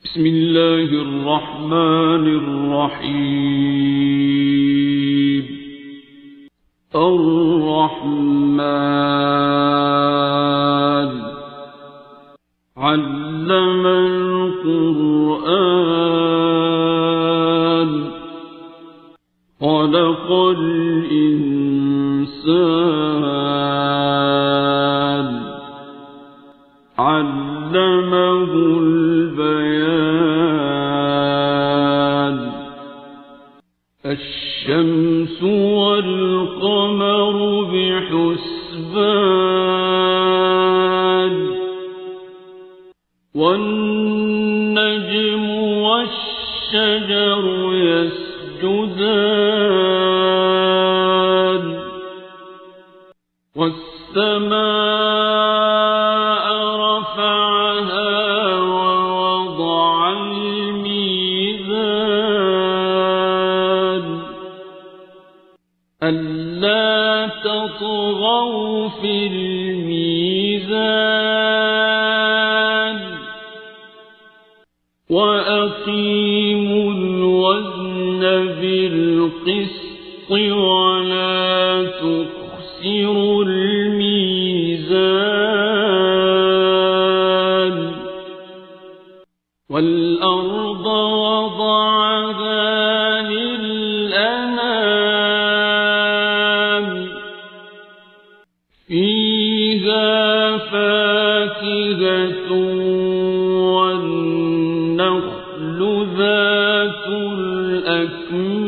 بسم الله الرحمن الرحيم. الرحمن علم القرآن خلق الإنسان علمه البيان. الشمس والقمر بحسبان والنجم والشجر يسجدان والسماء رفعها ووضع الميزان ألا تطغوا في الميزان وأقيموا الوزن بالقسط ولا تخسروا الميزان. والأرض وضعها للأنام فيها فاكهة والنخل ذات الأكمام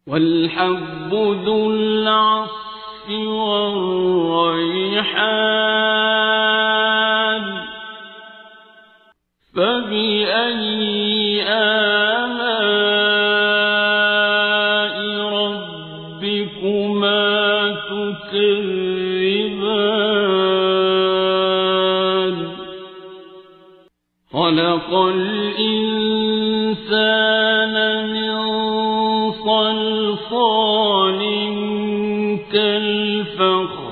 والحب ذو العصف والريحان. فبأي آلاء ربكما تكذبان. خلق الإنسان من صلصال كالفخار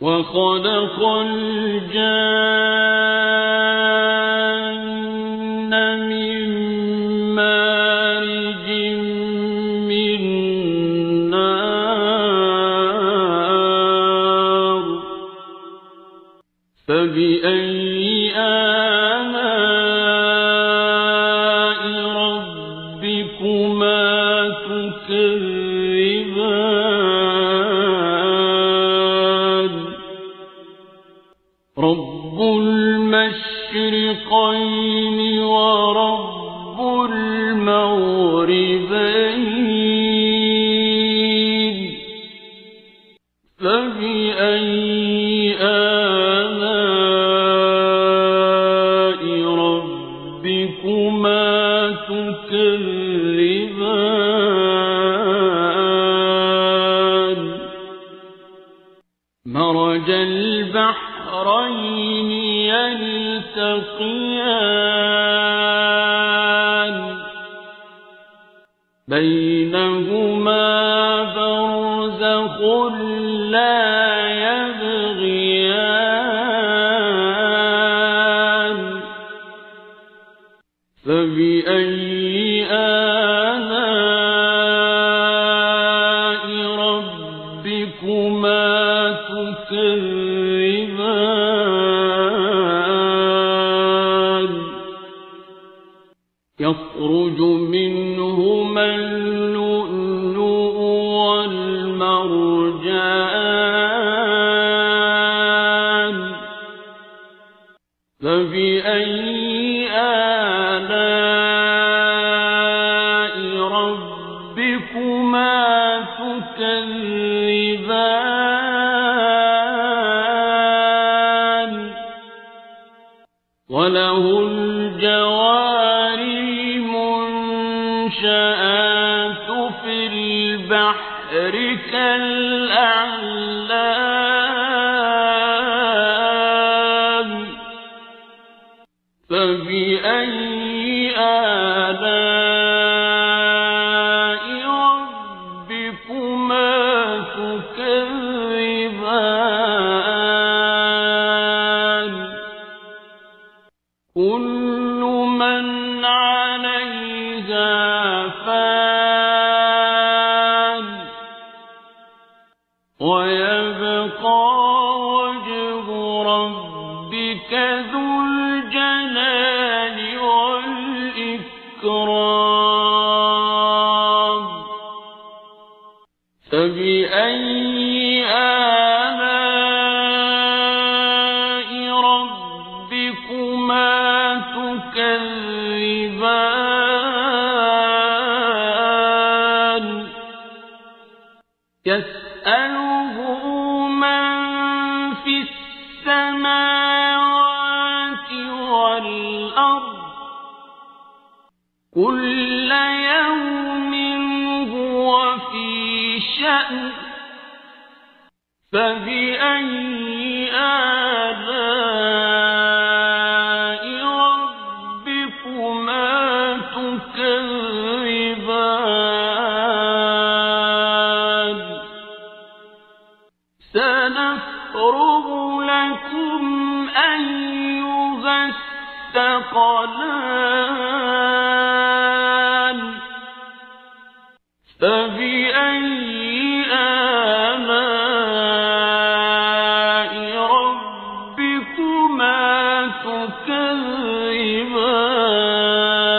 وخلق الجان من مارج من نار. فبأي آلاء ربكما تكذبان. رب المشرقين ورب المغربين. فبأي آلاء ربكما تكذبان. مرج البحرين يلتقيان بينهما برزخ لا يبغيان. فبأي آلاء ربكما تكذبان. يخرج منهما اللؤلؤ والمرجان. فبأي آلاء ربكما تكذبان. وله الجوار المنشآت في البحر كالأعلام. فبأي آلاء ربكما تكذبان كل من عليها فان ويبقى وجه ربك ذو الجلال والإكرام فبأي آلاء ربكما تكذبان يسأله من في السماوات والأرض كل يوم هو في شأن فبأي آلاء ربكما تكذبان سنفرغ لكم أيها الثقلان فبأي آلاء ربكما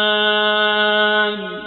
تكذبان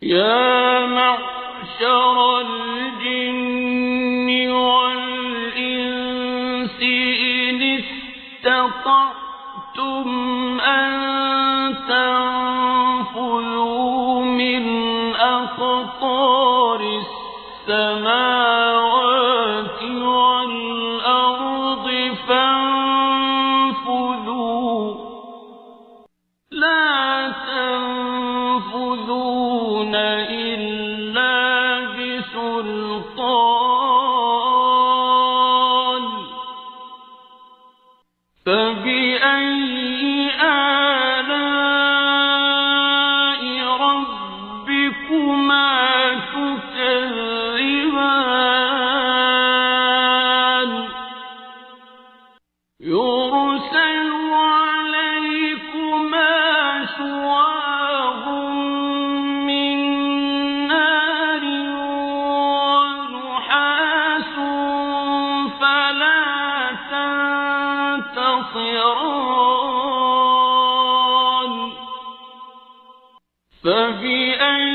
يا معشر الجن والإنس إن استطعتم أن تنفذوا من أقطار السماوات والأرض فانفذوا لا تنفذون إلا بسلطان فبأي آلاء ربكما تكذبان يرسل عليكما شواظ من نار ونحاس فلا تنتصران فبأي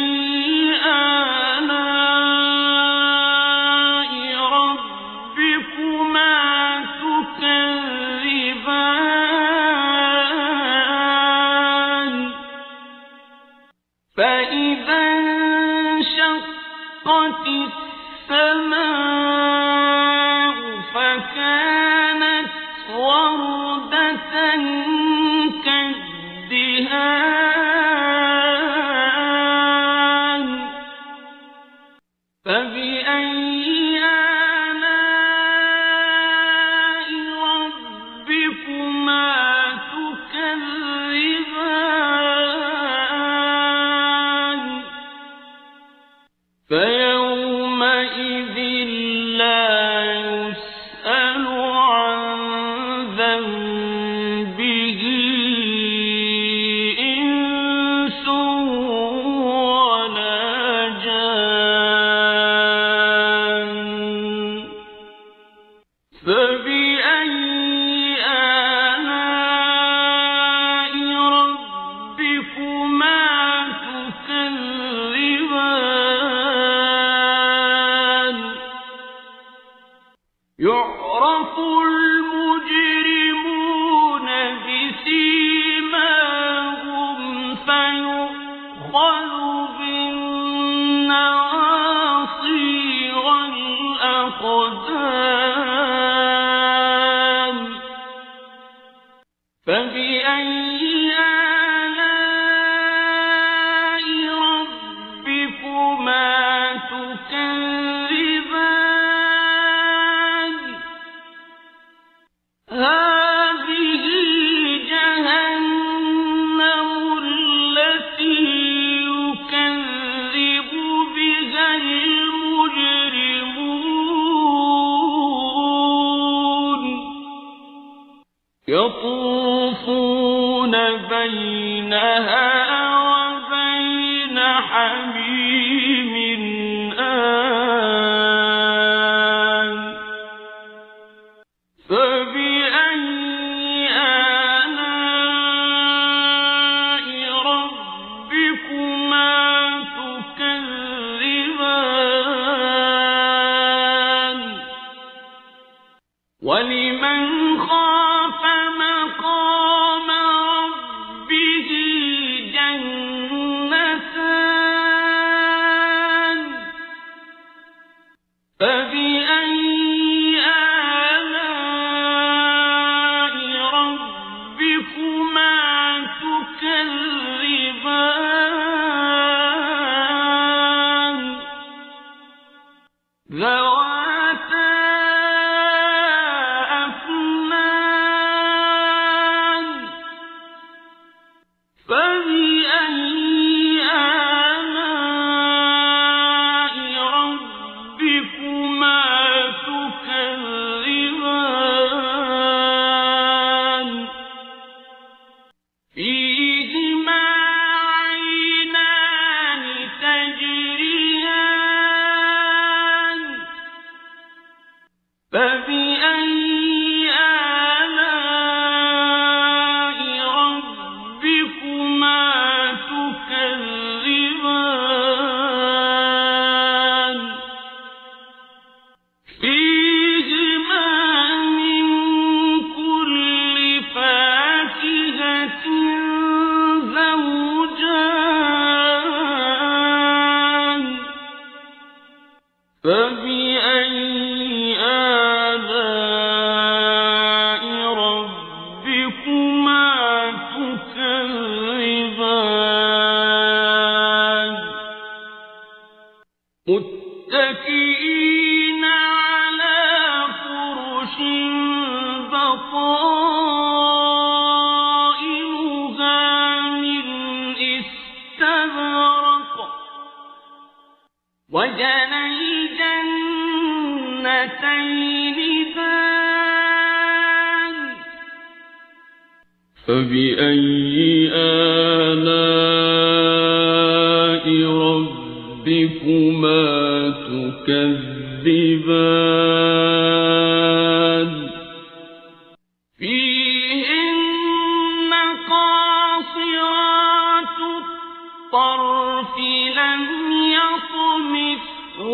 آلاء ربكما تكذبان فإذا انشقت السماء فكانت وردة كالدهان فبأي آلاء ربكما تكذبان فيومئذ لا يسأل عن ذنبه إنس ولا جان فبأي آلاء ربكما تكذبان يعرف المجرمون بسيماهم فيؤخذ بالنواصي والأقدام فبأي آلاء ربكما تكذبان يطوفون بينها وبين حميم آن فبأي آلاء ربكما تكذبان ولمن خاف مقام ربه جنتان فبأي آلاء ربكما تكذبان ذواتا أفنان فبأي آلاء ربكما تكذبان فيهما عينان تجريان فبأي آلاء ربكما تكذبان فيهما من كل فاكهة زوجان فبأي آلاء ربكما تكذبان متكئين على فرش بطائنها من استبرق وجنى الجنتين دان فبأي آلاء ربكما تكذبان فيهن قاصرات الطرف لم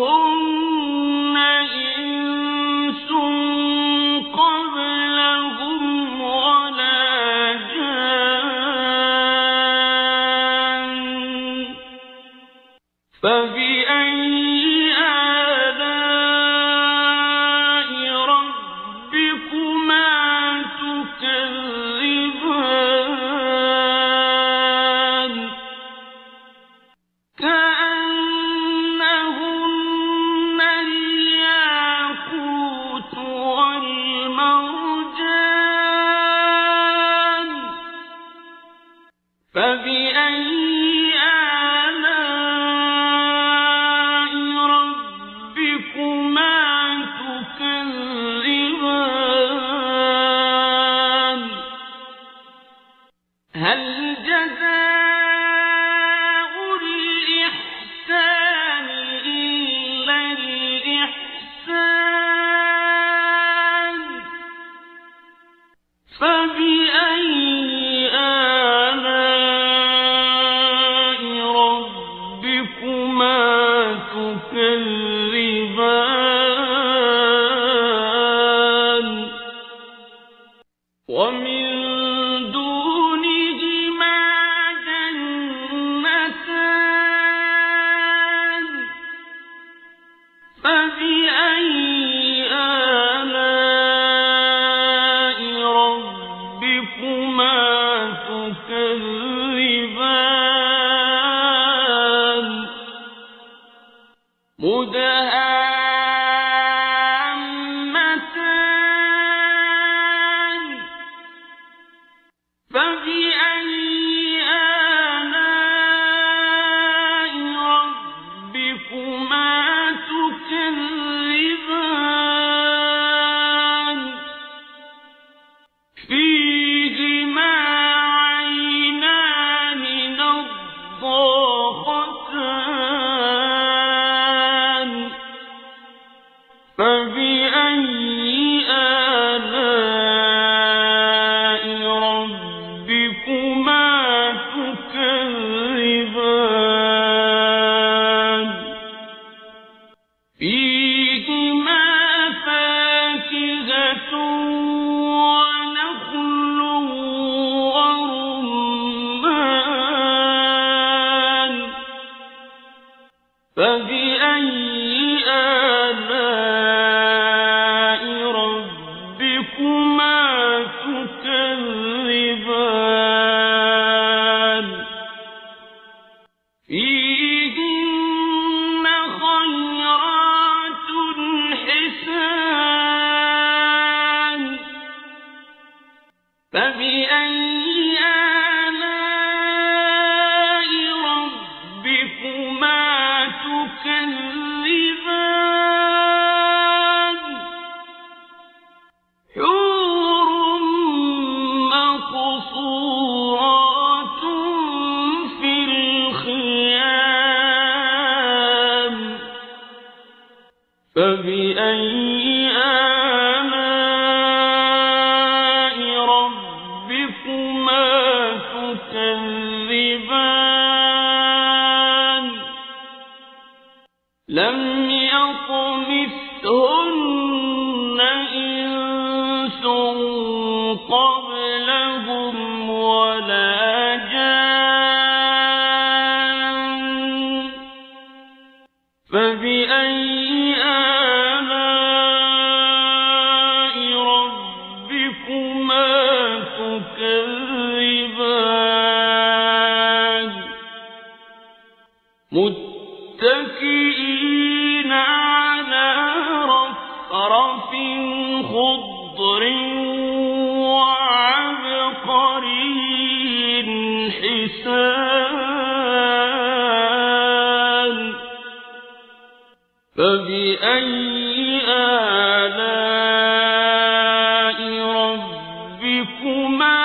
يطمثهن إنس قبلهم ولا جان فبأي آلاء ربكما تكذبان كأنهن الياقوت والمرجان فبأي آلاء ربكما تكذبان هل جزاء الإحسان إلا الإحسان فبأي آلاء ربكما تكذبان ومن دونهما جنتان فبأي آلاء ربكما تكذبان مدهامتان فبأي آلاء ربكما تكذبان فيهما فاكهة ونخل ورمان فبأي آلاء ربكما تكذبان فيهن خيرات حسان فبأي آلاء ربكما تكذبان حور مقصورات في الخيام فبأي آلاء ربكما تكذبان لم يطمثهن إنس قبلهم ولا جان فبأي آلاء ربكما تكذبان متكئين على رفرف خضر وعبقري حسان فبأي آلاء ربكما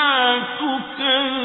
تكذبان